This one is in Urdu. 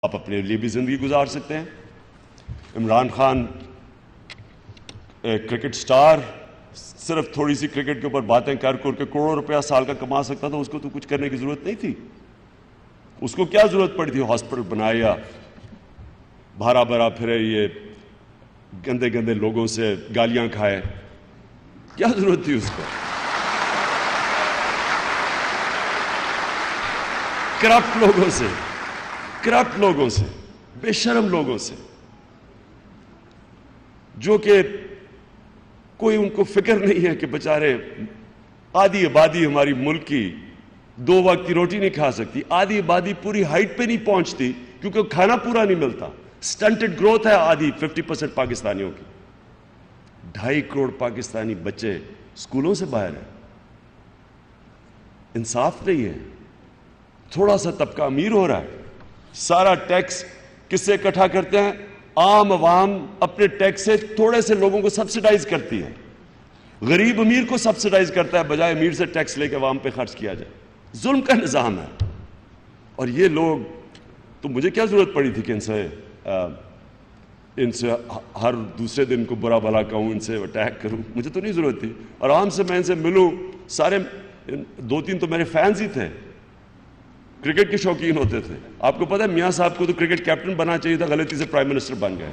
آپ اپنے لیے بھی زندگی گزار سکتے ہیں. عمران خان کرکٹ سٹار صرف تھوڑی سی کرکٹ کے اوپر باتیں کر کے کروڑوں روپیہ سال کا کما سکتا تھا. اس کو تو کچھ کرنے کی ضرورت نہیں تھی. اس کو کیا ضرورت پڑی تھی ہاسپٹل بنائے یا بھرا بھرا پھرے یہ گندے گندے لوگوں سے گالیاں کھائے؟ کیا ضرورت تھی اس کو؟ کرپٹ لوگوں سے بے شرم لوگوں سے جو کہ کوئی ان کو فکر نہیں ہے کہ بیچارے آدھی آبادی ہماری ملک کی 2 وقت کی روٹی نہیں کھا سکتی. آدھی آبادی پوری ہائٹ پہ نہیں پہنچتی کیونکہ کھانا پورا نہیں ملتا. سٹنٹڈ گروتھ ہے آدھی 50% پاکستانیوں کی. 2.5 کروڑ پاکستانی بچے اسکولوں سے باہر ہیں. انصاف نہیں ہے. تھوڑا سا طبقہ امیر ہو رہا ہے, سارا ٹیکس کس سے اکٹھا کرتے ہیں؟ عام عوام اپنے ٹیکس سے تھوڑے سے لوگوں کو سبسڈائز کرتی ہے. غریب امیر کو سبسڈائز کرتا ہے بجائے امیر سے ٹیکس لے کے عوام پہ خرچ کیا جائے. ظلم کا نظام ہے. اور یہ لوگ تو مجھے کیا ضرورت پڑی تھی کہ ان سے ہر دوسرے دن کو برا بھلا کہوں, ان سے اٹیک کروں؟ مجھے تو نہیں ضرورت تھی. آرام سے میں ان سے ملوں. سارے 2-3 تو میرے فینز ہی تھے, کرکٹ کے شوقین ہوتے تھے. آپ کو پتہ ہے میاں صاحب کو تو کرکٹ کیپٹن بننا چاہیے تھا, غلطی سے پرائم منسٹر بن گئے.